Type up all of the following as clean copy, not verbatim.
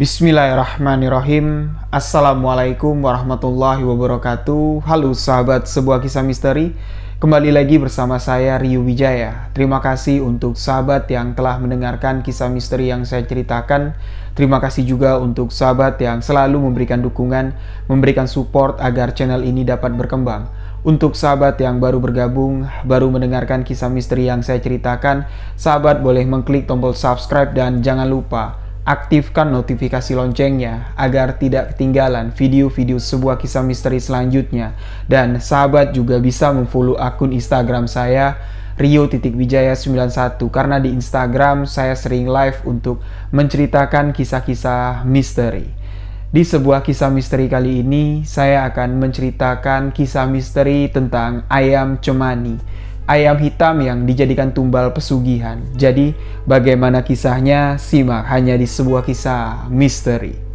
Bismillahirrahmanirrahim. Assalamualaikum warahmatullahi wabarakatuh. Halo sahabat sebuah kisah misteri. Kembali lagi bersama saya Rio Wijaya. Terima kasih untuk sahabat yang telah mendengarkan kisah misteri yang saya ceritakan. Terima kasih juga untuk sahabat yang selalu memberikan dukungan, memberikan support agar channel ini dapat berkembang. Untuk sahabat yang baru bergabung, baru mendengarkan kisah misteri yang saya ceritakan, sahabat boleh mengklik tombol subscribe dan jangan lupa aktifkan notifikasi loncengnya agar tidak ketinggalan video-video sebuah kisah misteri selanjutnya. Dan sahabat juga bisa memfollow akun Instagram saya Rio.Wijaya91 karena di Instagram saya sering live untuk menceritakan kisah-kisah misteri. Di sebuah kisah misteri kali ini saya akan menceritakan kisah misteri tentang ayam cemani, ayam hitam yang dijadikan tumbal pesugihan. Jadi, bagaimana kisahnya? Simak hanya di sebuah kisah misteri.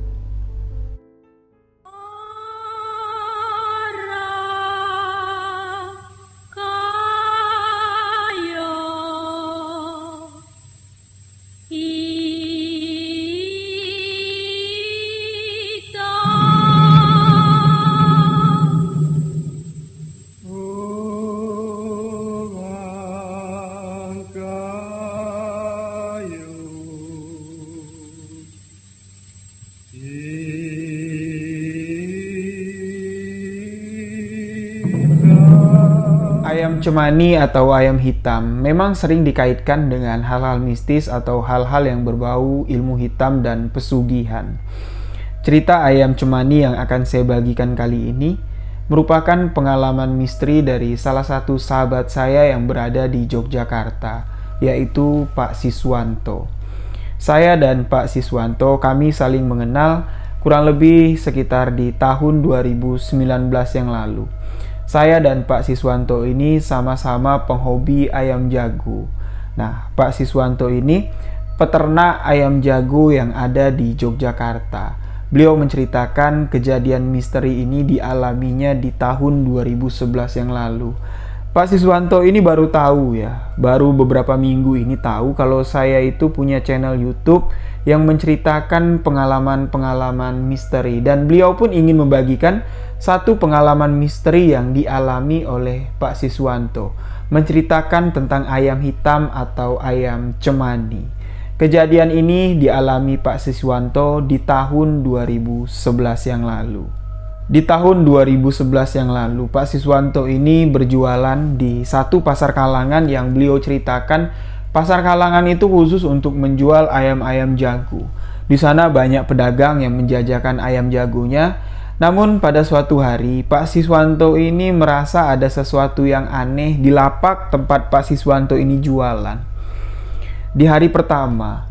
Ayam cemani atau ayam hitam memang sering dikaitkan dengan hal-hal mistis atau hal-hal yang berbau ilmu hitam dan pesugihan. Cerita ayam cemani yang akan saya bagikan kali ini merupakan pengalaman misteri dari salah satu sahabat saya yang berada di Yogyakarta, yaitu Pak Siswanto. Saya dan Pak Siswanto kami saling mengenal kurang lebih sekitar di tahun 2019 yang lalu. Saya dan Pak Siswanto ini sama-sama penghobi ayam jago. Nah, Pak Siswanto ini peternak ayam jago yang ada di Yogyakarta. Beliau menceritakan kejadian misteri ini dialaminya di tahun 2011 yang lalu. Pak Siswanto ini baru tahu ya, baru beberapa minggu ini tahu kalau saya itu punya channel YouTube yang menceritakan pengalaman-pengalaman misteri, dan beliau pun ingin membagikan satu pengalaman misteri yang dialami oleh Pak Siswanto, menceritakan tentang ayam hitam atau ayam cemani. Kejadian ini dialami Pak Siswanto di tahun 2011 yang lalu. Di tahun 2011 yang lalu, Pak Siswanto ini berjualan di satu pasar kalangan yang beliau ceritakan. Pasar kalangan itu khusus untuk menjual ayam-ayam jago. Di sana banyak pedagang yang menjajakan ayam jagonya. Namun pada suatu hari, Pak Siswanto ini merasa ada sesuatu yang aneh di lapak tempat Pak Siswanto ini jualan. Di hari pertama,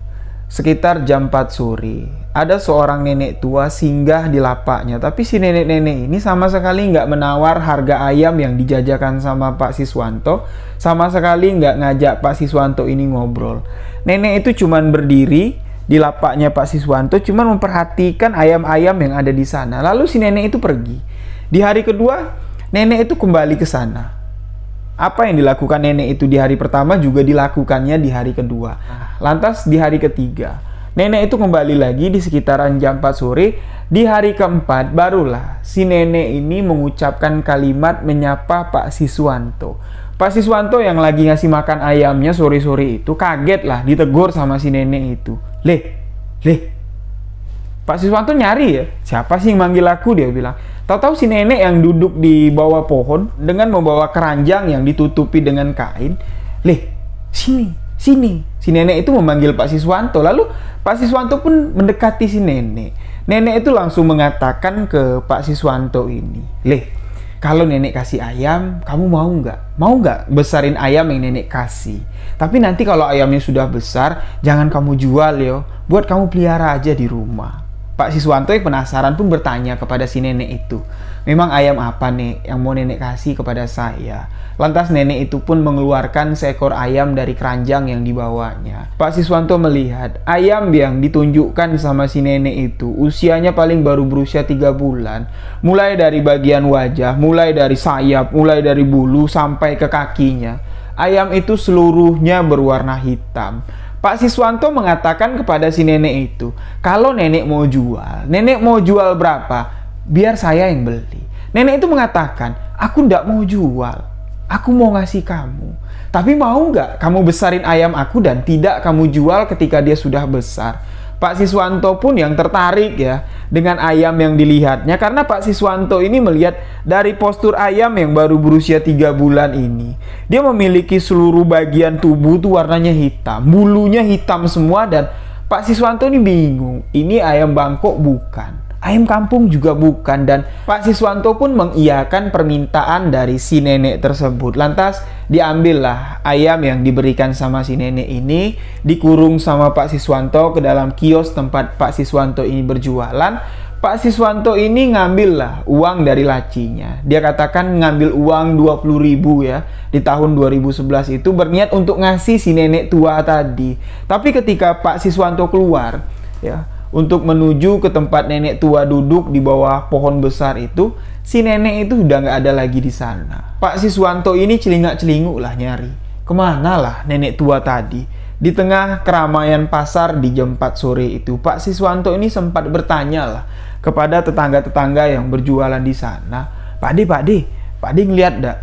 sekitar jam 4 sore, ada seorang nenek tua singgah di lapaknya. Tapi si nenek-nenek ini sama sekali nggak menawar harga ayam yang dijajakan sama Pak Siswanto. Sama sekali nggak ngajak Pak Siswanto ini ngobrol. Nenek itu cuman berdiri di lapaknya Pak Siswanto, cuman memperhatikan ayam-ayam yang ada di sana. Lalu si nenek itu pergi. Di hari kedua, nenek itu kembali ke sana. Apa yang dilakukan nenek itu di hari pertama juga dilakukannya di hari kedua. Lantas di hari ketiga, nenek itu kembali lagi di sekitaran jam 4 sore. Di hari keempat barulah si nenek ini mengucapkan kalimat menyapa Pak Siswanto. Pak Siswanto yang lagi ngasih makan ayamnya sore-sore itu kaget lah, ditegur sama si nenek itu. Leh. Pak Siswanto nyari ya, siapa sih yang manggil aku, dia bilang. Tahu-tahu si nenek yang duduk di bawah pohon dengan membawa keranjang yang ditutupi dengan kain. Leh, sini. Si nenek itu memanggil Pak Siswanto. Lalu Pak Siswanto pun mendekati si nenek. Nenek itu langsung mengatakan ke Pak Siswanto ini, Leh, kalau nenek kasih ayam, kamu mau nggak? Mau nggak besarin ayam yang nenek kasih? Tapi nanti kalau ayamnya sudah besar, jangan kamu jual yo. Buat kamu pelihara aja di rumah. Pak Siswanto yang penasaran pun bertanya kepada si nenek itu, memang ayam apa nek yang mau nenek kasih kepada saya? Lantas nenek itu pun mengeluarkan seekor ayam dari keranjang yang dibawanya. Pak Siswanto melihat ayam yang ditunjukkan sama si nenek itu usianya paling baru berusia 3 bulan. Mulai dari bagian wajah, mulai dari sayap, mulai dari bulu sampai ke kakinya. Ayam itu seluruhnya berwarna hitam. Pak Siswanto mengatakan kepada si nenek itu, kalau nenek mau jual berapa? Biar saya yang beli. Nenek itu mengatakan, aku ndak mau jual, aku mau ngasih kamu. Tapi mau nggak kamu besarin ayam aku dan tidak kamu jual ketika dia sudah besar? Pak Siswanto pun yang tertarik ya dengan ayam yang dilihatnya, karena Pak Siswanto ini melihat dari postur ayam yang baru berusia 3 bulan ini. Dia memiliki seluruh bagian tubuh tuh warnanya hitam, bulunya hitam semua, dan Pak Siswanto ini bingung, ini ayam Bangkok bukan, ayam kampung juga bukan. Dan Pak Siswanto pun mengiyakan permintaan dari si nenek tersebut. Lantas diambillah ayam yang diberikan sama si nenek ini, dikurung sama Pak Siswanto ke dalam kios tempat Pak Siswanto ini berjualan. Pak Siswanto ini ngambillah uang dari lacinya. Dia katakan ngambil uang 20.000 ya di tahun 2011 itu, berniat untuk ngasih si nenek tua tadi. Tapi ketika Pak Siswanto keluar ya untuk menuju ke tempat nenek tua duduk di bawah pohon besar itu, si nenek itu udah nggak ada lagi di sana. Pak Siswanto ini celingak-celinguk lah nyari, kemana lah nenek tua tadi. Di tengah keramaian pasar di jam 4 sore itu, Pak Siswanto ini sempat bertanya lah kepada tetangga-tetangga yang berjualan di sana. Pak De ngeliat dak?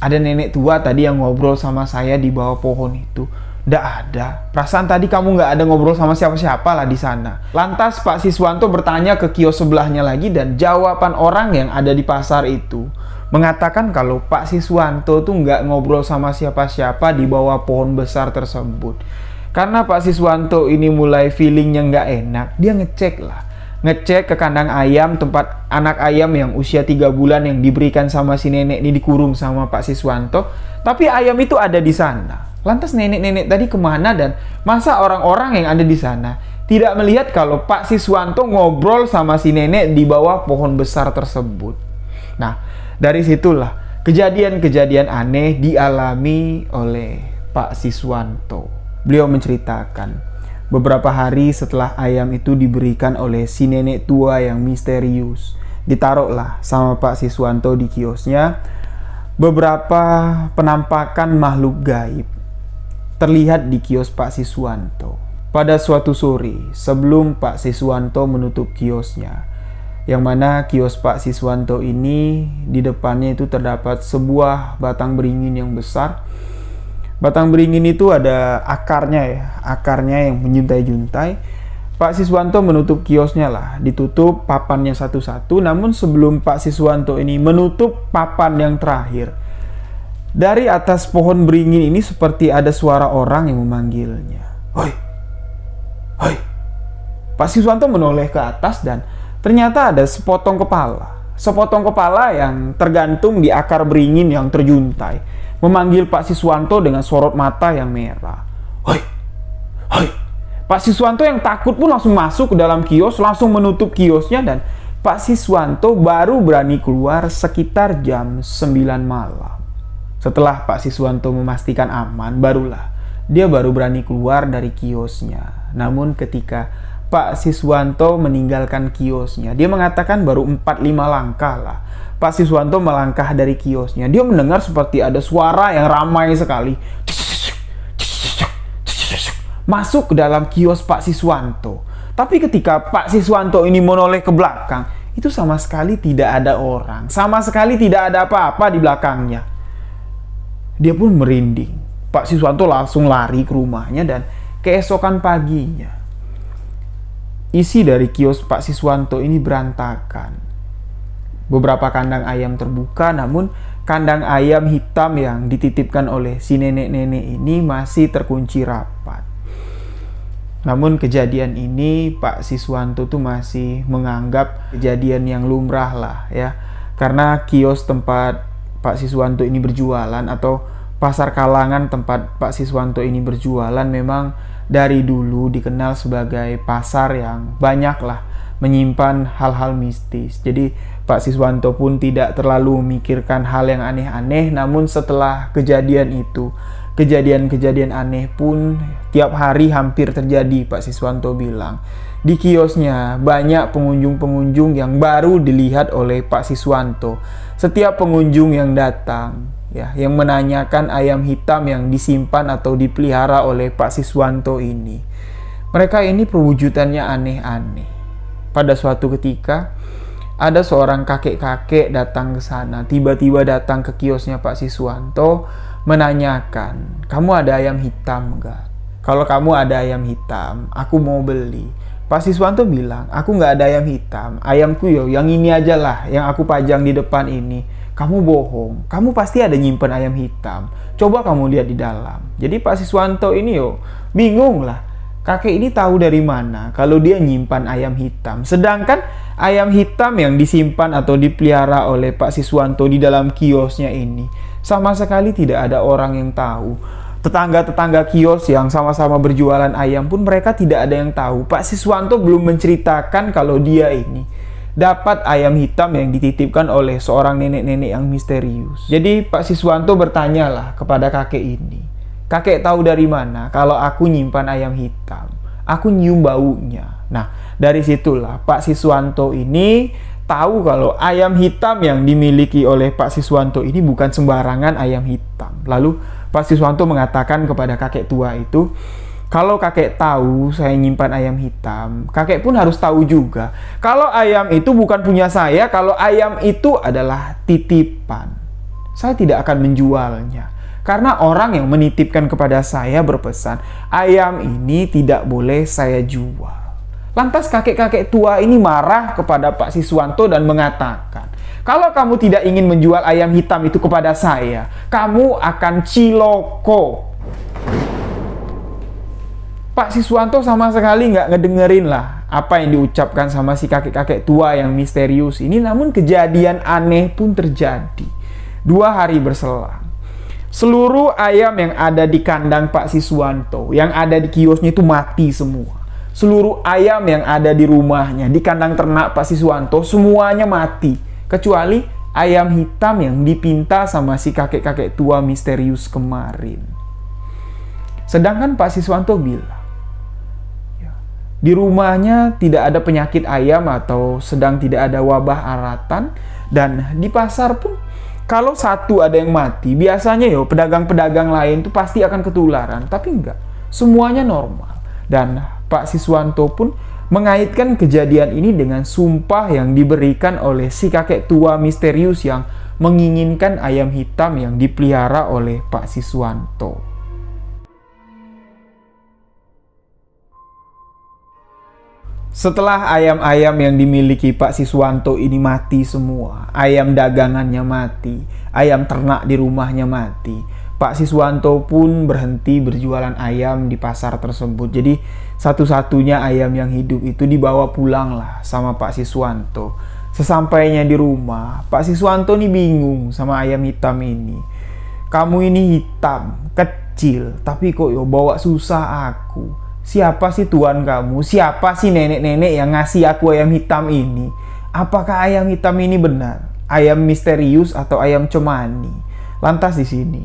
Ada nenek tua tadi yang ngobrol sama saya di bawah pohon itu. Nggak ada. Perasaan tadi kamu nggak ada ngobrol sama siapa-siapa lah di sana. Lantas Pak Siswanto bertanya ke kios sebelahnya lagi, dan jawaban orang yang ada di pasar itu mengatakan kalau Pak Siswanto tuh nggak ngobrol sama siapa-siapa di bawah pohon besar tersebut. Karena Pak Siswanto ini mulai feelingnya nggak enak, dia ngecek ke kandang ayam tempat anak ayam yang usia 3 bulan yang diberikan sama si nenek ini dikurung sama Pak Siswanto. Tapi ayam itu ada di sana. Lantas nenek-nenek tadi kemana, dan masa orang-orang yang ada di sana tidak melihat kalau Pak Siswanto ngobrol sama si nenek di bawah pohon besar tersebut? Nah, dari situlah kejadian-kejadian aneh dialami oleh Pak Siswanto. Beliau menceritakan, beberapa hari setelah ayam itu diberikan oleh si nenek tua yang misterius, ditaruhlah sama Pak Siswanto di kiosnya beberapa penampakan makhluk gaib terlihat di kios Pak Siswanto. Pada suatu sore sebelum Pak Siswanto menutup kiosnya, yang mana kios Pak Siswanto ini di depannya itu terdapat sebuah batang beringin yang besar. Batang beringin itu ada akarnya yang menyuntai-juntai. Pak Siswanto menutup kiosnya lah, ditutup papannya satu-satu. Namun sebelum Pak Siswanto ini menutup papan yang terakhir, dari atas pohon beringin ini seperti ada suara orang yang memanggilnya. Hoi, hoi. Pak Siswanto menoleh ke atas dan ternyata ada sepotong kepala yang tergantung di akar beringin yang terjuntai, memanggil Pak Siswanto dengan sorot mata yang merah. Hoi, hoi. Pak Siswanto yang takut pun langsung masuk ke dalam kios, langsung menutup kiosnya, dan Pak Siswanto baru berani keluar sekitar jam 9 malam. Setelah Pak Siswanto memastikan aman, barulah dia baru berani keluar dari kiosnya. Namun ketika Pak Siswanto meninggalkan kiosnya, dia mengatakan baru 4-5 langkah lah Pak Siswanto melangkah dari kiosnya. Dia mendengar seperti ada suara yang ramai sekali masuk ke dalam kios Pak Siswanto. Tapi ketika Pak Siswanto ini menoleh ke belakang, itu sama sekali tidak ada orang, sama sekali tidak ada apa-apa di belakangnya. Dia pun merinding. Pak Siswanto langsung lari ke rumahnya, dan keesokan paginya isi dari kios Pak Siswanto ini berantakan. Beberapa kandang ayam terbuka, namun kandang ayam hitam yang dititipkan oleh si nenek-nenek ini masih terkunci rapat. Namun kejadian ini Pak Siswanto tuh masih menganggap kejadian yang lumrah lah ya. Karena kios tempat Pak Siswanto ini berjualan, atau pasar Kalangan tempat Pak Siswanto ini berjualan, memang dari dulu dikenal sebagai pasar yang banyaklah menyimpan hal-hal mistis. Jadi Pak Siswanto pun tidak terlalu memikirkan hal yang aneh-aneh. Namun setelah kejadian itu, kejadian-kejadian aneh pun tiap hari hampir terjadi, Pak Siswanto bilang. Di kiosnya banyak pengunjung-pengunjung yang baru dilihat oleh Pak Siswanto. Setiap pengunjung yang datang, ya, yang menanyakan ayam hitam yang disimpan atau dipelihara oleh Pak Siswanto ini. Mereka ini perwujudannya aneh-aneh. Pada suatu ketika, ada seorang kakek-kakek datang ke sana, tiba-tiba datang ke kiosnya Pak Siswanto, menanyakan, "Kamu ada ayam hitam enggak? Kalau kamu ada ayam hitam, aku mau beli." Pak Siswanto bilang, "Aku nggak ada ayam hitam, ayamku yang ini aja lah, yang aku pajang di depan ini." "Kamu bohong, kamu pasti ada nyimpen ayam hitam. Coba kamu lihat di dalam." Jadi Pak Siswanto ini bingung lah. Kakek ini tahu dari mana kalau dia nyimpan ayam hitam. Sedangkan ayam hitam yang disimpan atau dipelihara oleh Pak Siswanto di dalam kiosnya ini sama sekali tidak ada orang yang tahu. Tetangga-tetangga kios yang sama-sama berjualan ayam pun mereka tidak ada yang tahu. Pak Siswanto belum menceritakan kalau dia ini dapat ayam hitam yang dititipkan oleh seorang nenek-nenek yang misterius. Jadi Pak Siswanto bertanyalah kepada kakek ini, "Kakek tahu dari mana kalau aku nyimpan ayam hitam? Aku nyium baunya." Nah, dari situlah Pak Siswanto ini tahu kalau ayam hitam yang dimiliki oleh Pak Siswanto ini bukan sembarangan ayam hitam. Lalu Pak Siswanto mengatakan kepada kakek tua itu, "Kalau kakek tahu saya nyimpan ayam hitam, kakek pun harus tahu juga kalau ayam itu bukan punya saya, kalau ayam itu adalah titipan. Saya tidak akan menjualnya. Karena orang yang menitipkan kepada saya berpesan, ayam ini tidak boleh saya jual." Lantas kakek-kakek tua ini marah kepada Pak Siswanto dan mengatakan, "Kalau kamu tidak ingin menjual ayam hitam itu kepada saya, kamu akan ciloko." Pak Siswanto sama sekali nggak ngedengerin lah apa yang diucapkan sama si kakek-kakek tua yang misterius ini. Namun kejadian aneh pun terjadi. 2 hari berselang, seluruh ayam yang ada di kandang Pak Siswanto, yang ada di kiosnya itu mati semua. Seluruh ayam yang ada di rumahnya, di kandang ternak Pak Siswanto, semuanya mati. Kecuali ayam hitam yang dipinta sama si kakek-kakek tua misterius kemarin. Sedangkan Pak Siswanto bilang, di rumahnya tidak ada penyakit ayam atau sedang tidak ada wabah aratan. Dan di pasar pun, kalau satu ada yang mati, biasanya pedagang-pedagang lain tuh pasti akan ketularan. Tapi enggak, semuanya normal. Dan Pak Siswanto pun mengaitkan kejadian ini dengan sumpah yang diberikan oleh si kakek tua misterius yang menginginkan ayam hitam yang dipelihara oleh Pak Siswanto. Setelah ayam-ayam yang dimiliki Pak Siswanto ini mati semua, ayam dagangannya mati, ayam ternak di rumahnya mati, Pak Siswanto pun berhenti berjualan ayam di pasar tersebut. Jadi satu-satunya ayam yang hidup itu dibawa pulang lah sama Pak Siswanto. Sesampainya di rumah, Pak Siswanto nih bingung sama ayam hitam ini. "Kamu ini hitam, kecil, tapi kok bawa susah aku. Siapa sih tuan kamu? Siapa sih nenek-nenek yang ngasih aku ayam hitam ini? Apakah ayam hitam ini benar ayam misterius atau ayam cemani?" Lantas di sini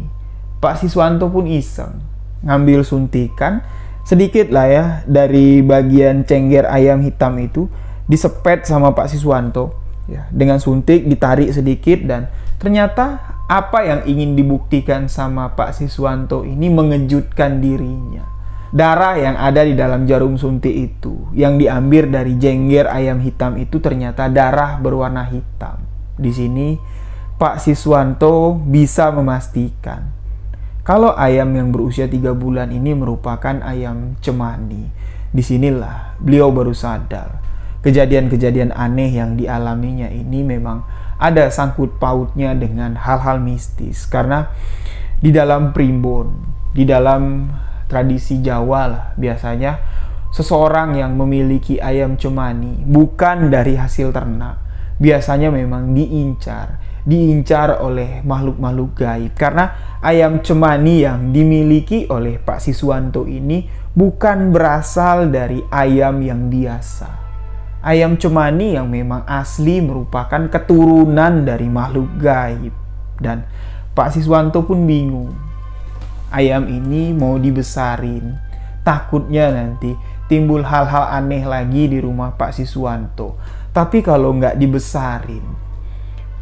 Pak Siswanto pun iseng ngambil suntikan sedikit lah ya dari bagian cengger ayam hitam itu, disepet sama Pak Siswanto ya, dengan suntik ditarik sedikit, dan ternyata apa yang ingin dibuktikan sama Pak Siswanto ini mengejutkan dirinya. Darah yang ada di dalam jarum suntik itu yang diambil dari cengger ayam hitam itu ternyata darah berwarna hitam. Di sini Pak Siswanto bisa memastikan kalau ayam yang berusia 3 bulan ini merupakan ayam cemani. Disinilah beliau baru sadar kejadian-kejadian aneh yang dialaminya ini memang ada sangkut pautnya dengan hal-hal mistis. Karena di dalam primbon, di dalam tradisi Jawa lah, biasanya seseorang yang memiliki ayam cemani bukan dari hasil ternak, biasanya memang diincar oleh makhluk-makhluk gaib. Karena ayam cemani yang dimiliki oleh Pak Siswanto ini bukan berasal dari ayam yang biasa. Ayam cemani yang memang asli merupakan keturunan dari makhluk gaib. Dan Pak Siswanto pun bingung. Ayam ini mau dibesarin, takutnya nanti timbul hal-hal aneh lagi di rumah Pak Siswanto. Tapi kalau nggak dibesarin,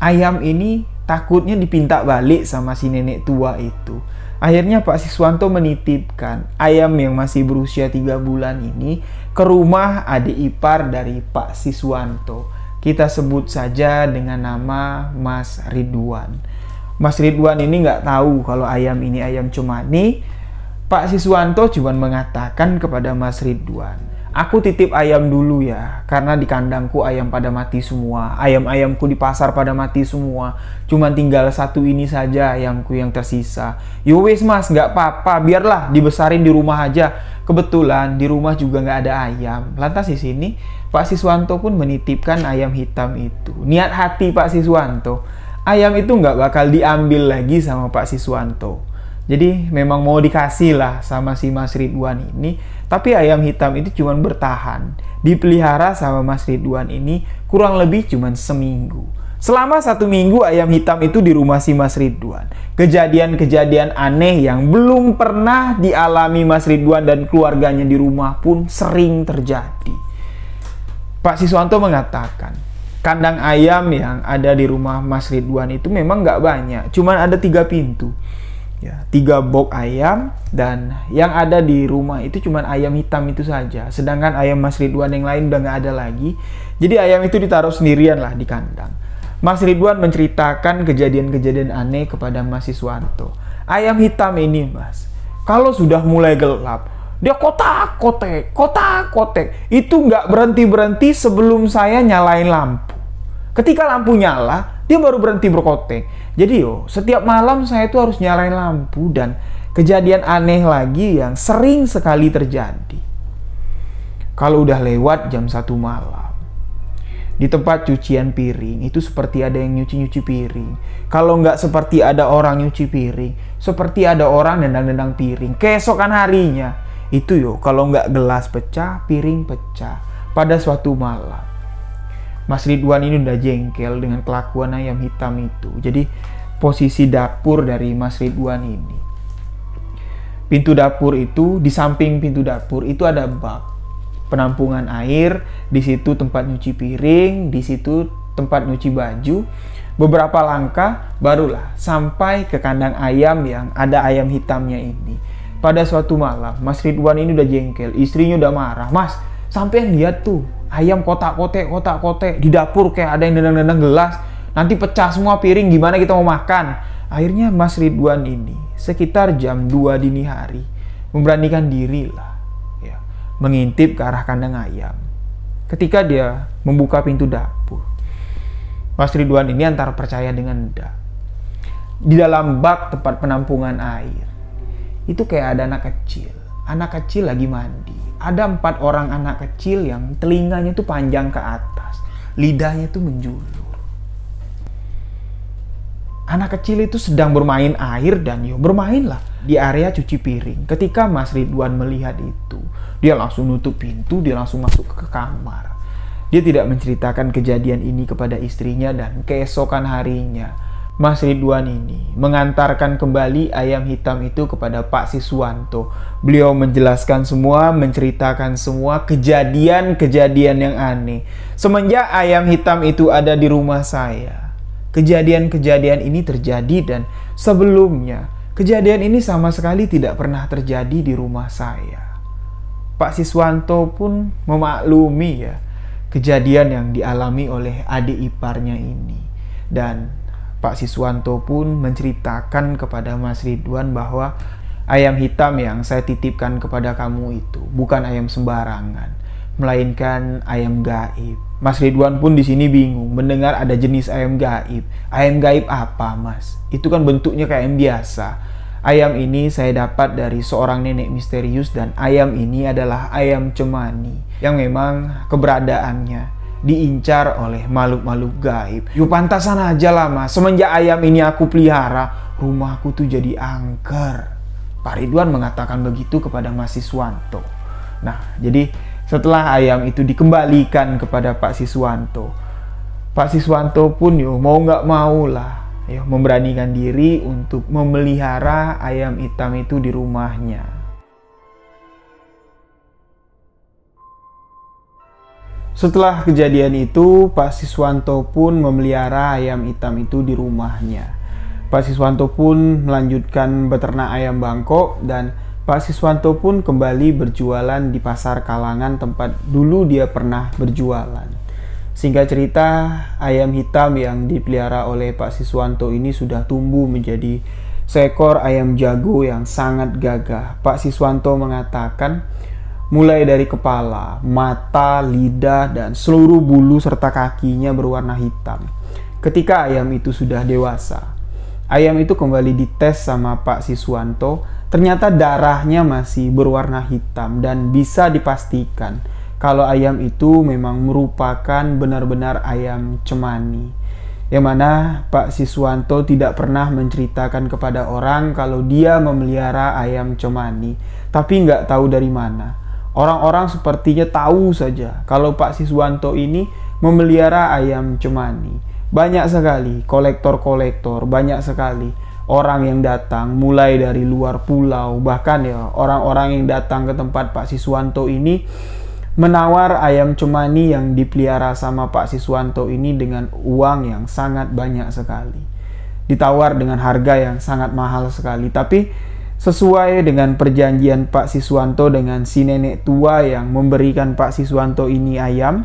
ayam ini takutnya dipinta balik sama si nenek tua itu. Akhirnya Pak Siswanto menitipkan ayam yang masih berusia 3 bulan ini ke rumah adik ipar dari Pak Siswanto. Kita sebut saja dengan nama Mas Ridwan. Mas Ridwan ini nggak tahu kalau ayam ini ayam cemani. Pak Siswanto cuma mengatakan kepada Mas Ridwan, "Aku titip ayam dulu ya, karena di kandangku ayam pada mati semua. Ayam-ayamku di pasar pada mati semua. Cuman tinggal satu ini saja ayamku yang tersisa." "Yo wes mas, nggak apa-apa, biarlah dibesarin di rumah aja. Kebetulan di rumah juga nggak ada ayam." Lantas di sini Pak Siswanto pun menitipkan ayam hitam itu. Niat hati Pak Siswanto, ayam itu nggak bakal diambil lagi sama Pak Siswanto. Jadi memang mau dikasih lah sama si Mas Ridwan ini. Tapi ayam hitam itu cuma bertahan, dipelihara sama Mas Ridwan ini kurang lebih cuma seminggu. Selama 1 minggu ayam hitam itu di rumah si Mas Ridwan, kejadian-kejadian aneh yang belum pernah dialami Mas Ridwan dan keluarganya di rumah pun sering terjadi. Pak Siswanto mengatakan, kandang ayam yang ada di rumah Mas Ridwan itu memang nggak banyak, cuman ada 3 pintu. Ya, 3 box ayam, dan yang ada di rumah itu cuma ayam hitam itu saja. Sedangkan ayam Mas Ridwan yang lain udah nggak ada lagi. Jadi ayam itu ditaruh sendirian lah di kandang. Mas Ridwan menceritakan kejadian-kejadian aneh kepada Mas Siswanto. Ayam hitam ini mas, kalau sudah mulai gelap, dia kotak-kotek. Itu nggak berhenti-berhenti sebelum saya nyalain lampu. Ketika lampu nyala, dia baru berhenti berkotek. Jadi setiap malam saya itu harus nyalain lampu. Dan kejadian aneh lagi yang sering sekali terjadi, kalau udah lewat jam 1 malam, di tempat cucian piring itu seperti ada yang nyuci-nyuci piring. Kalau nggak seperti ada orang nyuci piring, seperti ada orang nendang-nendang piring. Keesokan harinya itu kalau nggak gelas pecah, piring pecah. Pada suatu malam, Mas Ridwan ini udah jengkel dengan kelakuan ayam hitam itu. Jadi posisi dapur dari Mas Ridwan ini, pintu dapur itu, di samping pintu dapur itu ada bak penampungan air. Di situ tempat nyuci piring, di situ tempat nyuci baju. Beberapa langkah barulah sampai ke kandang ayam yang ada ayam hitamnya ini. Pada suatu malam, Mas Ridwan ini udah jengkel, istrinya udah marah. "Mas, sampean lihat tuh, ayam kotak-kotek di dapur, kayak ada yang nendang-nendang gelas. Nanti pecah semua piring, gimana kita mau makan?" Akhirnya Mas Ridwan ini sekitar jam 2 dini hari memberanikan diri lah, ya, mengintip ke arah kandang ayam. Ketika dia membuka pintu dapur, Mas Ridwan ini antara percaya dengan enggak. Di dalam bak tempat penampungan air itu kayak ada anak kecil lagi mandi. Ada 4 orang anak kecil yang telinganya tuh panjang ke atas, lidahnya tuh menjulur. Anak kecil itu sedang bermain air dan bermainlah di area cuci piring. Ketika Mas Ridwan melihat itu, dia langsung nutup pintu, dia langsung masuk ke kamar. Dia tidak menceritakan kejadian ini kepada istrinya, dan keesokan harinya Mas Ridwan ini mengantarkan kembali ayam hitam itu kepada Pak Siswanto. Beliau menjelaskan semua, menceritakan semua kejadian-kejadian yang aneh. Semenjak ayam hitam itu ada di rumah saya, kejadian-kejadian ini terjadi, dan sebelumnya kejadian ini sama sekali tidak pernah terjadi di rumah saya. Pak Siswanto pun memaklumi ya kejadian yang dialami oleh adik iparnya ini. Dan Pak Siswanto pun menceritakan kepada Mas Ridwan bahwa ayam hitam yang saya titipkan kepada kamu itu bukan ayam sembarangan, melainkan ayam gaib. Mas Ridwan pun di sini bingung mendengar ada jenis ayam gaib. Ayam gaib apa, Mas? Itu kan bentuknya kayak ayam biasa. Ayam ini saya dapat dari seorang nenek misterius, dan ayam ini adalah ayam cemani yang memang keberadaannya diincar oleh makhluk-makhluk gaib. Pantasan aja lah mas, semenjak ayam ini aku pelihara, rumahku tuh jadi angker. Pak Ridwan mengatakan begitu kepada Mas Siswanto. Nah, jadi setelah ayam itu dikembalikan kepada Pak Siswanto pun mau nggak mau lah memberanikan diri untuk memelihara ayam hitam itu di rumahnya. Setelah kejadian itu, Pak Siswanto pun memelihara ayam hitam itu di rumahnya. Pak Siswanto pun melanjutkan beternak ayam Bangkok dan Pak Siswanto pun kembali berjualan di pasar Kalangan tempat dulu dia pernah berjualan. Singkat cerita, ayam hitam yang dipelihara oleh Pak Siswanto ini sudah tumbuh menjadi seekor ayam jago yang sangat gagah. Pak Siswanto mengatakan, mulai dari kepala, mata, lidah, dan seluruh bulu serta kakinya berwarna hitam. Ketika ayam itu sudah dewasa, ayam itu kembali dites sama Pak Siswanto. Ternyata darahnya masih berwarna hitam dan bisa dipastikan kalau ayam itu memang merupakan benar-benar ayam cemani. Yang mana Pak Siswanto tidak pernah menceritakan kepada orang kalau dia memelihara ayam cemani, tapi nggak tahu dari mana. Orang-orang sepertinya tahu saja kalau Pak Siswanto ini memelihara ayam cemani. Banyak sekali kolektor-kolektor, banyak sekali orang yang datang mulai dari luar pulau, bahkan ya orang-orang yang datang ke tempat Pak Siswanto ini menawar ayam cemani yang dipelihara sama Pak Siswanto ini dengan uang yang sangat banyak sekali. Ditawar dengan harga yang sangat mahal sekali, tapi sesuai dengan perjanjian Pak Siswanto dengan si nenek tua yang memberikan Pak Siswanto ini ayam,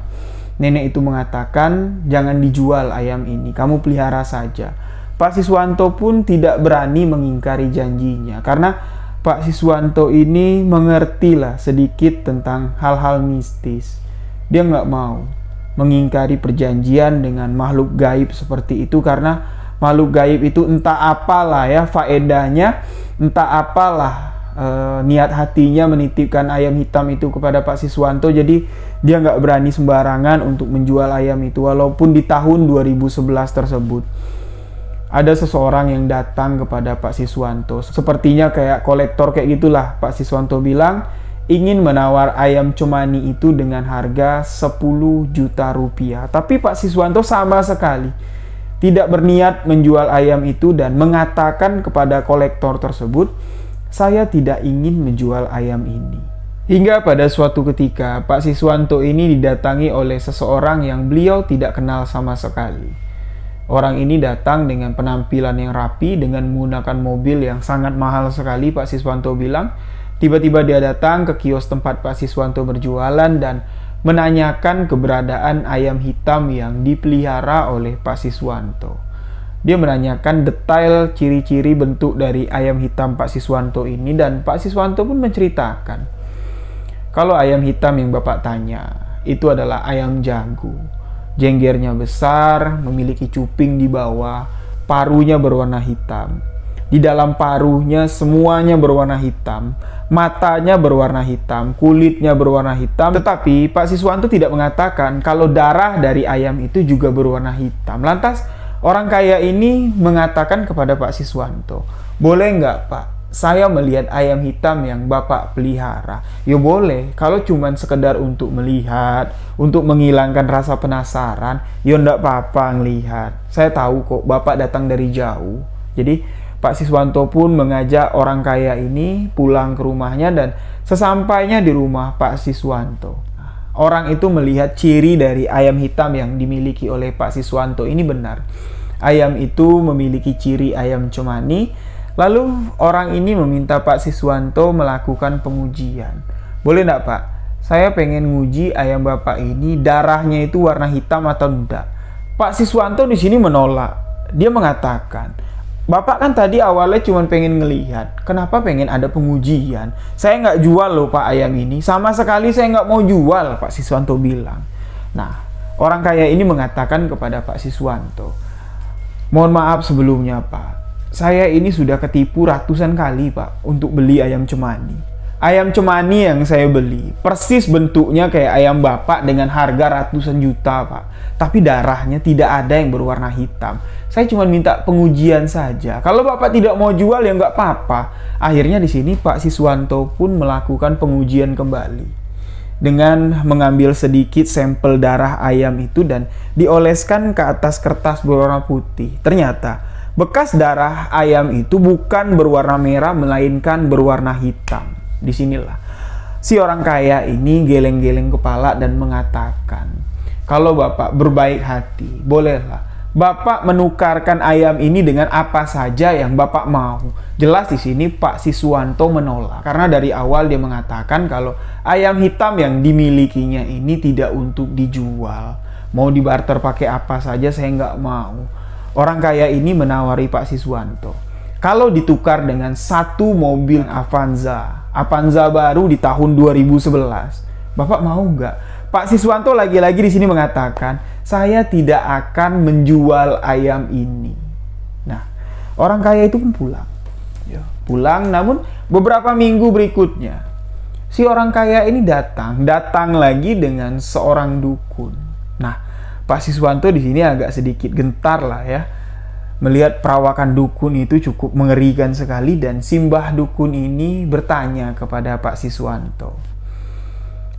nenek itu mengatakan, jangan dijual ayam ini, kamu pelihara saja. Pak Siswanto pun tidak berani mengingkari janjinya karena Pak Siswanto ini mengertilah sedikit tentang hal-hal mistis. Dia nggak mau mengingkari perjanjian dengan makhluk gaib seperti itu karena makhluk gaib itu entah apalah ya faedahnya, entah apalah niat hatinya menitipkan ayam hitam itu kepada Pak Siswanto. Jadi dia nggak berani sembarangan untuk menjual ayam itu walaupun di tahun 2011 tersebut ada seseorang yang datang kepada Pak Siswanto. Sepertinya kayak kolektor kayak gitulah. Pak Siswanto bilang ingin menawar ayam cemani itu dengan harga 10 juta rupiah. Tapi Pak Siswanto sama sekali tidak berniat menjual ayam itu dan mengatakan kepada kolektor tersebut, saya tidak ingin menjual ayam ini. Hingga pada suatu ketika Pak Siswanto ini didatangi oleh seseorang yang beliau tidak kenal sama sekali. Orang ini datang dengan penampilan yang rapi, dengan menggunakan mobil yang sangat mahal sekali. Pak Siswanto bilang, tiba-tiba dia datang ke kios tempat Pak Siswanto berjualan dan menanyakan keberadaan ayam hitam yang dipelihara oleh Pak Siswanto. Dia menanyakan detail ciri-ciri bentuk dari ayam hitam Pak Siswanto ini dan Pak Siswanto pun menceritakan kalau ayam hitam yang Bapak tanya itu adalah ayam jago. Jenggernya besar, memiliki cuping di bawah, paruhnya berwarna hitam. Di dalam paruhnya semuanya berwarna hitam, matanya berwarna hitam, kulitnya berwarna hitam. Tetapi Pak Siswanto tidak mengatakan kalau darah dari ayam itu juga berwarna hitam. Lantas orang kaya ini mengatakan kepada Pak Siswanto, boleh nggak Pak, saya melihat ayam hitam yang Bapak pelihara? Ya boleh, kalau cuman sekedar untuk melihat, untuk menghilangkan rasa penasaran, ya ndak apa-apa ngelihat. Saya tahu kok Bapak datang dari jauh. Jadi Pak Siswanto pun mengajak orang kaya ini pulang ke rumahnya dan sesampainya di rumah Pak Siswanto, orang itu melihat ciri dari ayam hitam yang dimiliki oleh Pak Siswanto ini benar. Ayam itu memiliki ciri ayam cemani. Lalu orang ini meminta Pak Siswanto melakukan pengujian. Boleh enggak Pak? Saya pengen nguji ayam Bapak ini darahnya itu warna hitam atau enggak. Pak Siswanto di sini menolak. Dia mengatakan, Bapak kan tadi awalnya cuma pengen ngelihat. Kenapa pengen ada pengujian? Saya nggak jual loh Pak ayam ini. Sama sekali saya nggak mau jual, Pak Siswanto bilang. Nah, orang kaya ini mengatakan kepada Pak Siswanto, mohon maaf sebelumnya Pak. Saya ini sudah ketipu ratusan kali Pak untuk beli ayam cemani. Ayam cemani yang saya beli persis bentuknya kayak ayam Bapak dengan harga ratusan juta Pak. Tapi darahnya tidak ada yang berwarna hitam. Saya cuma minta pengujian saja. Kalau Bapak tidak mau jual ya nggak apa-apa. Akhirnya di sini Pak Siswanto pun melakukan pengujian kembali dengan mengambil sedikit sampel darah ayam itu dan dioleskan ke atas kertas berwarna putih. Ternyata bekas darah ayam itu bukan berwarna merah melainkan berwarna hitam. Disinilah Si orang kaya ini geleng-geleng kepala dan mengatakan, kalau Bapak berbaik hati, bolehlah Bapak menukarkan ayam ini dengan apa saja yang Bapak mau. Jelas di sini Pak Siswanto menolak, karena dari awal dia mengatakan kalau ayam hitam yang dimilikinya ini tidak untuk dijual. Mau dibarter pakai apa saja saya nggak mau. Orang kaya ini menawari Pak Siswanto, kalau ditukar dengan satu mobil Avanza baru di tahun 2011, Bapak mau nggak? Pak Siswanto lagi-lagi di sini mengatakan, saya tidak akan menjual ayam ini. Nah, orang kaya itu pun pulang. Pulang, namun beberapa minggu berikutnya, si orang kaya ini datang lagi dengan seorang dukun. Nah, Pak Siswanto di sini agak sedikit gentar lah ya. Melihat perawakan dukun itu cukup mengerikan sekali, dan simbah dukun ini bertanya kepada Pak Siswanto,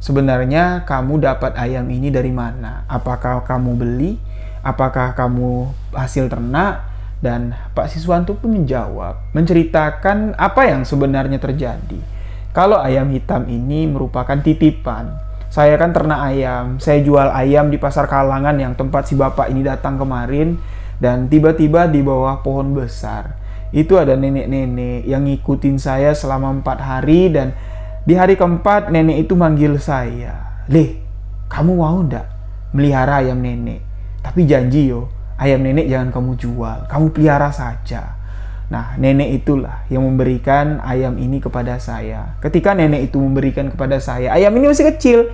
sebenarnya kamu dapat ayam ini dari mana? Apakah kamu beli? Apakah kamu hasil ternak? Dan Pak Siswanto pun menjawab, menceritakan apa yang sebenarnya terjadi. Kalau ayam hitam ini merupakan titipan. Saya kan ternak ayam, saya jual ayam di pasar Kalangan yang tempat si bapak ini datang kemarin. Dan tiba-tiba di bawah pohon besar itu ada nenek-nenek yang ngikutin saya selama 4 hari. Dan di hari keempat nenek itu manggil saya, "Leh, kamu mau ndak melihara ayam nenek? Tapi janji yo, ayam nenek jangan kamu jual, kamu pelihara saja." Nah, nenek itulah yang memberikan ayam ini kepada saya. Ketika nenek itu memberikan kepada saya, ayam ini masih kecil,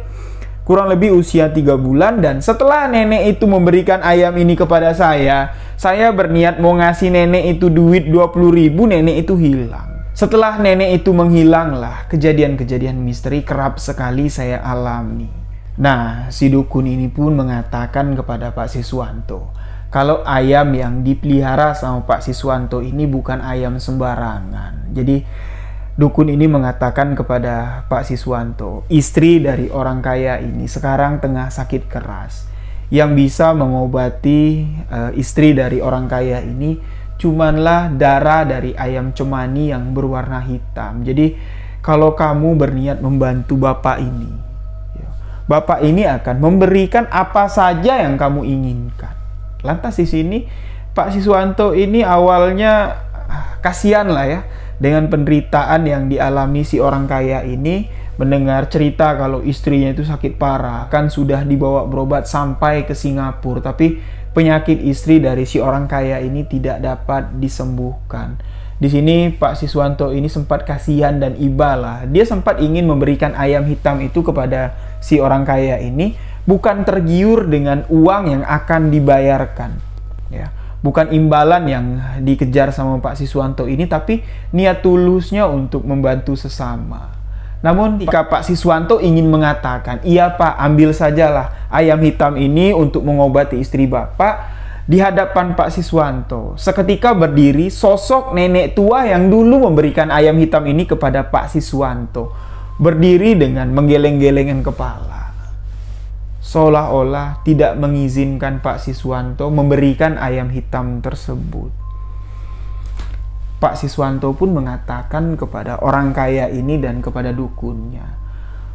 kurang lebih usia 3 bulan. Dan setelah nenek itu memberikan ayam ini kepada saya berniat mau ngasih nenek itu duit 20.000, nenek itu hilang. Setelah nenek itu menghilanglah, kejadian-kejadian misteri kerap sekali saya alami. Nah, si dukun ini pun mengatakan kepada Pak Siswanto, kalau ayam yang dipelihara sama Pak Siswanto ini bukan ayam sembarangan. Jadi dukun ini mengatakan kepada Pak Siswanto, istri dari orang kaya ini sekarang tengah sakit keras. Yang bisa mengobati istri dari orang kaya ini cumanlah darah dari ayam cemani yang berwarna hitam. Jadi kalau kamu berniat membantu bapak ini akan memberikan apa saja yang kamu inginkan. Lantas di sini Pak Siswanto ini awalnya kasihan lah ya dengan penderitaan yang dialami si orang kaya ini, mendengar cerita kalau istrinya itu sakit parah, kan sudah dibawa berobat sampai ke Singapura, tapi penyakit istri dari si orang kaya ini tidak dapat disembuhkan. Di sini Pak Siswanto ini sempat kasihan dan iba lah. Dia sempat ingin memberikan ayam hitam itu kepada si orang kaya ini, bukan tergiur dengan uang yang akan dibayarkan, ya. Bukan imbalan yang dikejar sama Pak Siswanto ini, tapi niat tulusnya untuk membantu sesama. Namun jika Pak Siswanto ingin mengatakan, iya Pak, ambil sajalah ayam hitam ini untuk mengobati istri Bapak, di hadapan Pak Siswanto seketika berdiri sosok nenek tua yang dulu memberikan ayam hitam ini kepada Pak Siswanto, berdiri dengan menggeleng-gelengkan kepala, seolah-olah tidak mengizinkan Pak Siswanto memberikan ayam hitam tersebut. Pak Siswanto pun mengatakan kepada orang kaya ini dan kepada dukunnya,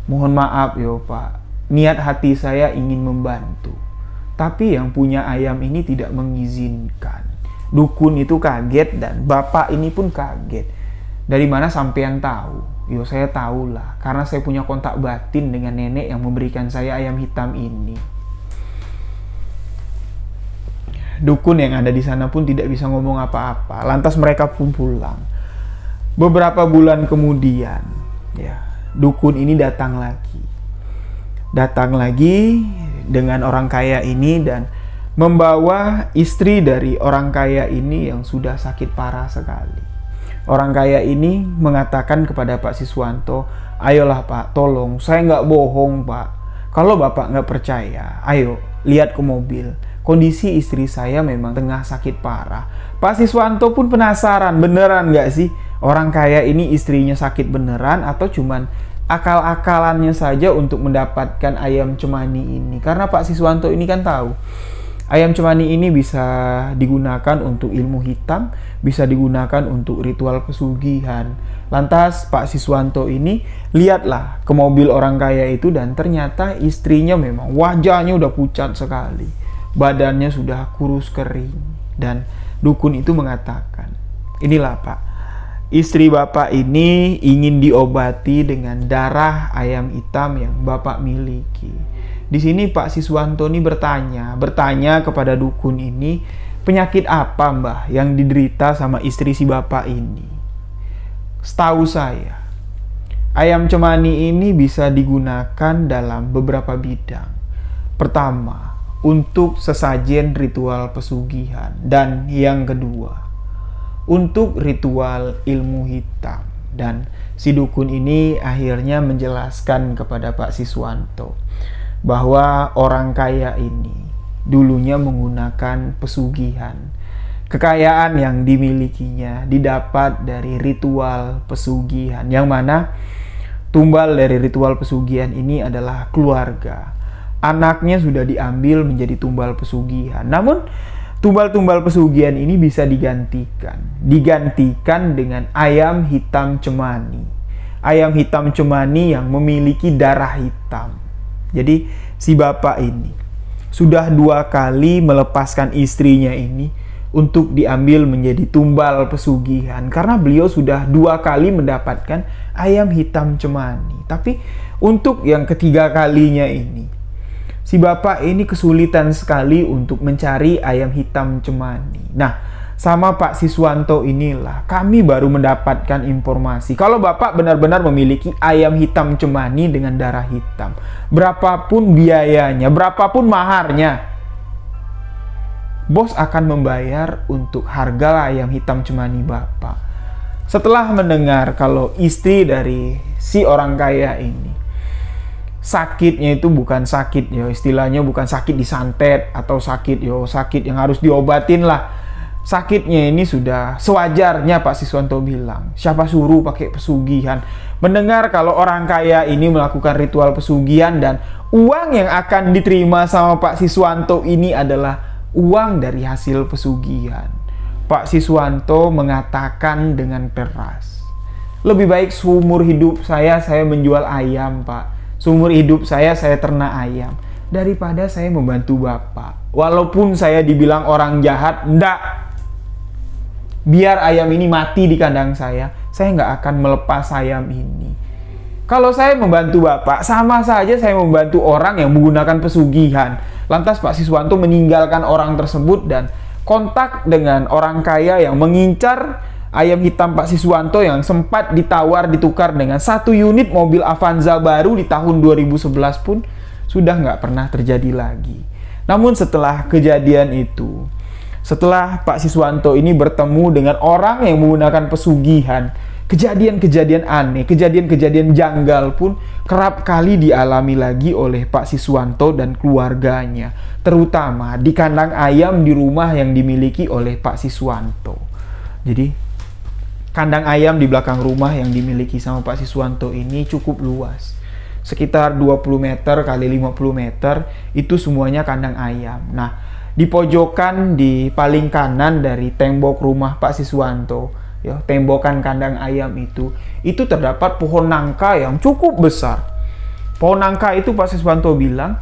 mohon maaf yo Pak, niat hati saya ingin membantu, tapi yang punya ayam ini tidak mengizinkan. Dukun itu kaget dan bapak ini pun kaget. Dari mana sampean tahu? Yo saya tahulah, karena saya punya kontak batin dengan nenek yang memberikan saya ayam hitam ini. Dukun yang ada di sana pun tidak bisa ngomong apa-apa. Lantas mereka pun pulang. Beberapa bulan kemudian, ya, dukun ini datang lagi dengan orang kaya ini dan membawa istri dari orang kaya ini yang sudah sakit parah sekali. Orang kaya ini mengatakan kepada Pak Siswanto, ayolah Pak, tolong, saya nggak bohong Pak. Kalau Bapak nggak percaya, ayo lihat ke mobil. Kondisi istri saya memang tengah sakit parah. Pak Siswanto pun penasaran, beneran nggak sih orang kaya ini istrinya sakit beneran atau cuman akal-akalannya saja untuk mendapatkan ayam cemani ini. Karena Pak Siswanto ini kan tahu Ayam cemani ini bisa digunakan untuk ilmu hitam, bisa digunakan untuk ritual pesugihan. Lantas Pak Siswanto ini lihatlah ke mobil orang kaya itu dan ternyata istrinya memang wajahnya udah pucat sekali. Badannya sudah kurus kering. Dan dukun itu mengatakan, inilah Pak, istri Bapak ini ingin diobati dengan darah ayam hitam yang Bapak miliki. Di sini Pak Siswanto ini bertanya kepada dukun ini, penyakit apa Mbah yang diderita sama istri si Bapak ini? Setahu saya, ayam cemani ini bisa digunakan dalam beberapa bidang. Pertama, untuk sesajen ritual pesugihan. Dan yang kedua, untuk ritual ilmu hitam. Dan si dukun ini akhirnya menjelaskan kepada Pak Siswanto bahwa orang kaya ini dulunya menggunakan pesugihan. Kekayaan yang dimilikinya didapat dari ritual pesugihan, yang mana tumbal dari ritual pesugihan ini adalah keluarga. Anaknya sudah diambil menjadi tumbal pesugihan. Namun tumbal-tumbal pesugihan ini bisa digantikan dengan ayam hitam cemani. Ayam hitam cemani yang memiliki darah hitam. Jadi si bapak ini sudah 2 kali melepaskan istrinya ini untuk diambil menjadi tumbal pesugihan, karena beliau sudah 2 kali mendapatkan ayam hitam cemani. Tapi untuk yang ketiga kalinya ini, si bapak ini kesulitan sekali untuk mencari ayam hitam cemani. Nah, sama Pak Siswanto inilah kami baru mendapatkan informasi kalau bapak benar-benar memiliki ayam hitam cemani dengan darah hitam. Berapapun biayanya, berapapun maharnya, bos akan membayar untuk harga ayam hitam cemani bapak. Setelah mendengar kalau istri dari si orang kaya ini sakitnya itu bukan sakit ya, istilahnya bukan sakit disantet atau sakit yang harus diobatin lah. Sakitnya ini sudah sewajarnya, Pak Siswanto bilang. Siapa suruh pakai pesugihan? Mendengar kalau orang kaya ini melakukan ritual pesugihan dan uang yang akan diterima sama Pak Siswanto ini adalah uang dari hasil pesugihan. Pak Siswanto mengatakan dengan keras, lebih baik seumur hidup saya menjual ayam, Pak. Seumur hidup saya ternak ayam daripada saya membantu Bapak. Walaupun saya dibilang orang jahat, enggak. Biar ayam ini mati di kandang saya nggak akan melepas ayam ini. Kalau saya membantu Bapak, sama saja saya membantu orang yang menggunakan pesugihan. Lantas Pak Siswanto meninggalkan orang tersebut dan kontak dengan orang kaya yang mengincar ayam hitam Pak Siswanto yang sempat ditukar dengan 1 unit mobil Avanza baru di tahun 2011 pun sudah nggak pernah terjadi lagi. Namun setelah kejadian itu, setelah Pak Siswanto ini bertemu dengan orang yang menggunakan pesugihan, kejadian-kejadian aneh, kejadian-kejadian janggal pun kerap kali dialami lagi oleh Pak Siswanto dan keluarganya, terutama di kandang ayam di rumah yang dimiliki oleh Pak Siswanto. Jadi, kandang ayam di belakang rumah yang dimiliki sama Pak Siswanto ini cukup luas. Sekitar 20 meter kali 50 meter, itu semuanya kandang ayam. Nah, di pojokan di paling kanan dari tembok rumah Pak Siswanto, ya, tembokan kandang ayam itu terdapat pohon nangka yang cukup besar. Pohon nangka itu Pak Siswanto bilang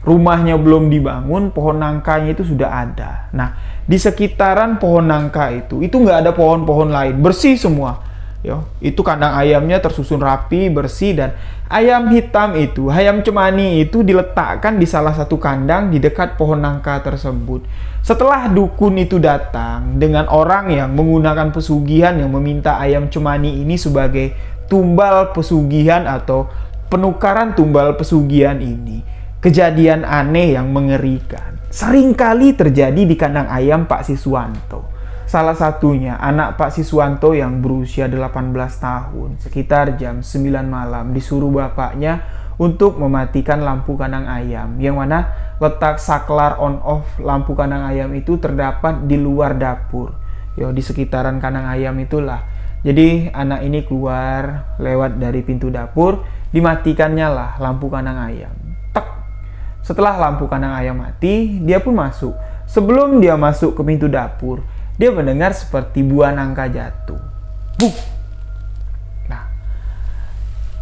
rumahnya belum dibangun, pohon nangkanya itu sudah ada. Nah, di sekitaran pohon nangka itu nggak ada pohon-pohon lain, bersih semua. Ya, itu kandang ayamnya tersusun rapi, bersih, dan ayam hitam itu, ayam cemani itu diletakkan di salah satu kandang di dekat pohon nangka tersebut. Setelah dukun itu datang dengan orang yang menggunakan pesugihan yang meminta ayam cemani ini sebagai tumbal pesugihan atau penukaran tumbal pesugihan ini, kejadian aneh yang mengerikan seringkali terjadi di kandang ayam Pak Siswanto. Salah satunya anak Pak Siswanto yang berusia 18 tahun, sekitar jam 9 malam disuruh bapaknya untuk mematikan lampu kandang ayam, yang mana letak saklar on off lampu kandang ayam itu terdapat di luar dapur, ya, di sekitaran kandang ayam itulah. Jadi anak ini keluar lewat dari pintu dapur, dimatikannya lah lampu kandang ayam. Tek. Setelah lampu kandang ayam mati, dia pun masuk. Sebelum dia masuk ke pintu dapur, dia mendengar seperti buah nangka jatuh. Buk! Nah,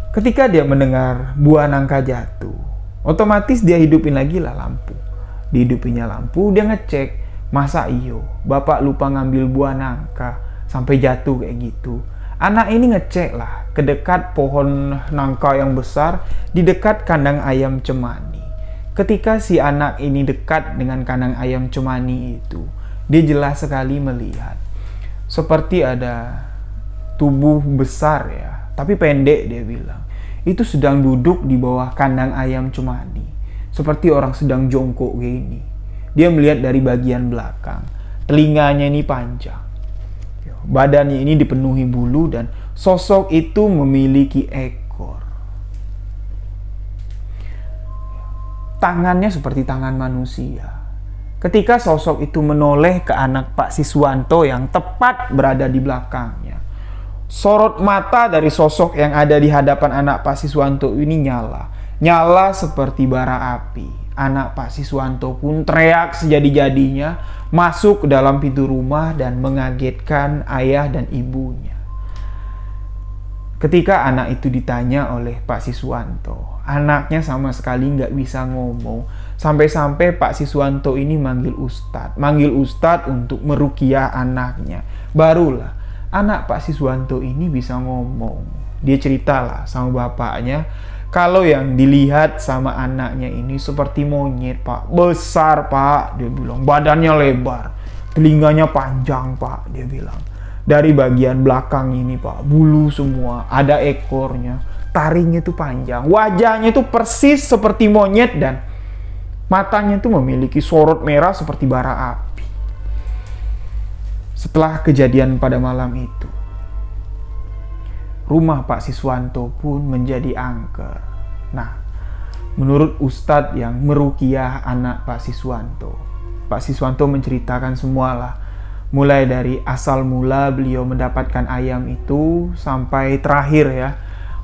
ketika dia mendengar buah nangka jatuh, otomatis dia hidupin lagi lah lampu. Dihidupinnya lampu, dia ngecek. Masa iyo, bapak lupa ngambil buah nangka sampai jatuh kayak gitu. Anak ini ngecek lah ke dekat pohon nangka yang besar di dekat kandang ayam Cemani. Ketika si anak ini dekat dengan kandang ayam Cemani itu, dia jelas sekali melihat seperti ada tubuh besar ya, tapi pendek dia bilang. Itu sedang duduk di bawah kandang ayam Cemani, seperti orang sedang jongkok gini. Dia melihat dari bagian belakang, telinganya ini panjang, badannya ini dipenuhi bulu, dan sosok itu memiliki ekor. Tangannya seperti tangan manusia. Ketika sosok itu menoleh ke anak Pak Siswanto yang tepat berada di belakangnya, sorot mata dari sosok yang ada di hadapan anak Pak Siswanto ini nyala seperti bara api. Anak Pak Siswanto pun teriak sejadi-jadinya, masuk ke dalam pintu rumah dan mengagetkan ayah dan ibunya. Ketika anak itu ditanya oleh Pak Siswanto, anaknya sama sekali nggak bisa ngomong. Sampai-sampai Pak Siswanto ini manggil Ustadz untuk meruqyah anaknya. Barulah anak Pak Siswanto ini bisa ngomong. Dia ceritalah sama bapaknya, kalau yang dilihat sama anaknya ini seperti monyet, Pak. Besar, Pak, dia bilang. Badannya lebar, telinganya panjang, Pak, dia bilang. Dari bagian belakang ini, Pak, bulu semua, ada ekornya, taringnya itu panjang, wajahnya itu persis seperti monyet, dan matanya itu memiliki sorot merah seperti bara api. Setelah kejadian pada malam itu, rumah Pak Siswanto pun menjadi angker. Nah, menurut Ustadz yang meruqyah anak Pak Siswanto menceritakan semualah. Mulai dari asal mula beliau mendapatkan ayam itu sampai terakhir ya,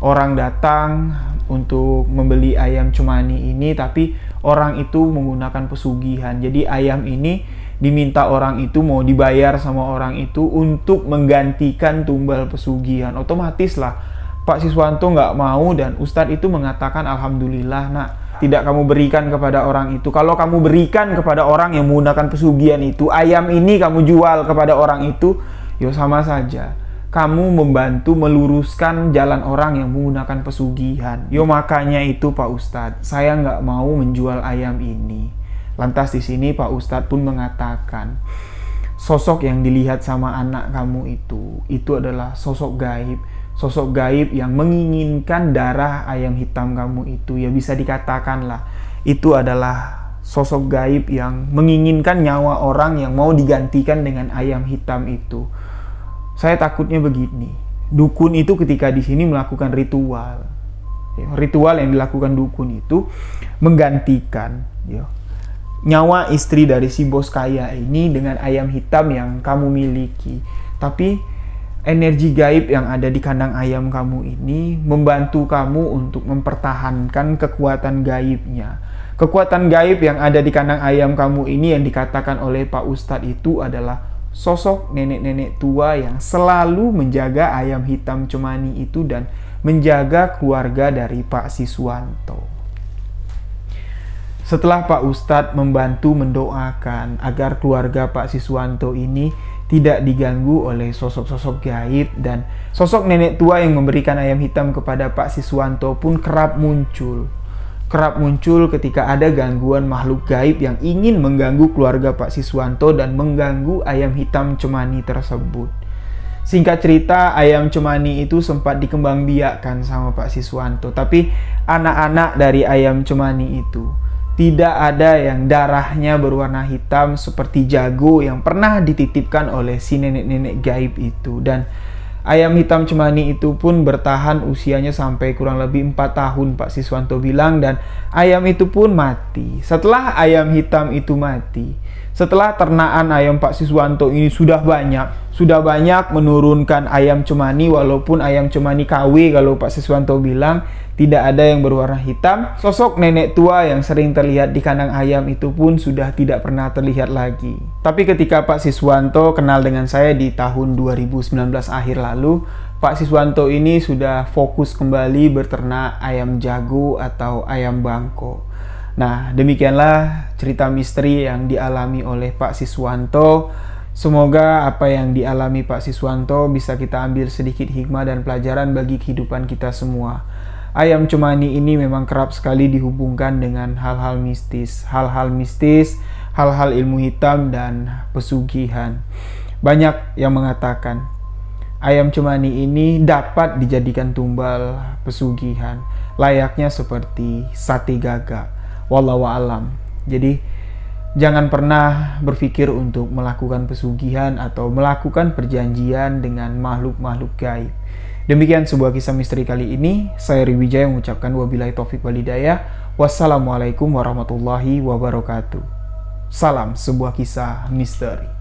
orang datang untuk membeli ayam Cemani ini, tapi orang itu menggunakan pesugihan. Jadi ayam ini diminta orang itu mau dibayar sama orang itu untuk menggantikan tumbal pesugihan. Otomatis lah Pak Siswanto nggak mau, dan Ustadz itu mengatakan, alhamdulillah nak, tidak kamu berikan kepada orang itu. Kalau kamu berikan kepada orang yang menggunakan pesugihan itu, ayam ini kamu jual kepada orang itu, ya sama saja kamu membantu meluruskan jalan orang yang menggunakan pesugihan. Yo makanya itu Pak Ustadz, saya nggak mau menjual ayam ini. Lantas di sini Pak Ustadz pun mengatakan, sosok yang dilihat sama anak kamu itu adalah sosok gaib yang menginginkan darah ayam hitam kamu itu. Ya bisa dikatakan lah, itu adalah sosok gaib yang menginginkan nyawa orang yang mau digantikan dengan ayam hitam itu. Saya takutnya begini, dukun itu ketika di sini melakukan ritual yang dilakukan dukun itu menggantikan nyawa istri dari si bos kaya ini dengan ayam hitam yang kamu miliki. Tapi energi gaib yang ada di kandang ayam kamu ini membantu kamu untuk mempertahankan kekuatan gaibnya. Kekuatan gaib yang ada di kandang ayam kamu ini yang dikatakan oleh Pak Ustadz itu adalah sosok nenek-nenek tua yang selalu menjaga ayam hitam Cemani itu dan menjaga keluarga dari Pak Siswanto. Setelah Pak Ustadz membantu mendoakan agar keluarga Pak Siswanto ini tidak diganggu oleh sosok-sosok gaib, dan sosok nenek tua yang memberikan ayam hitam kepada Pak Siswanto pun kerap muncul ketika ada gangguan makhluk gaib yang ingin mengganggu keluarga Pak Siswanto dan mengganggu ayam hitam Cemani tersebut. Singkat cerita, ayam Cemani itu sempat dikembangbiakkan sama Pak Siswanto, tapi anak-anak dari ayam Cemani itu tidak ada yang darahnya berwarna hitam seperti jago yang pernah dititipkan oleh si nenek-nenek gaib itu. Dan ayam hitam Cemani itu pun bertahan usianya sampai kurang lebih 4 tahun Pak Siswanto bilang, dan ayam itu pun mati. Setelah ayam hitam itu mati, setelah ternaan ayam Pak Siswanto ini sudah banyak menurunkan ayam Cemani, walaupun ayam Cemani KW kalau Pak Siswanto bilang, tidak ada yang berwarna hitam. Sosok nenek tua yang sering terlihat di kandang ayam itu pun sudah tidak pernah terlihat lagi. Tapi ketika Pak Siswanto kenal dengan saya di tahun 2019 akhir lalu, Pak Siswanto ini sudah fokus kembali berternak ayam jago atau ayam bangko. Nah, demikianlah cerita misteri yang dialami oleh Pak Siswanto. Semoga apa yang dialami Pak Siswanto bisa kita ambil sedikit hikmah dan pelajaran bagi kehidupan kita semua. Ayam cemani ini memang kerap sekali dihubungkan dengan hal-hal mistis, hal-hal ilmu hitam dan pesugihan. Banyak yang mengatakan ayam cemani ini dapat dijadikan tumbal pesugihan, layaknya seperti sate gagak. Wallahu alam. Jadi jangan pernah berpikir untuk melakukan pesugihan atau melakukan perjanjian dengan makhluk-makhluk gaib. Demikian sebuah kisah misteri kali ini. Saya Riwijaya mengucapkan wabillahi taufik wal hidayah. Wassalamualaikum warahmatullahi wabarakatuh. Salam sebuah kisah misteri.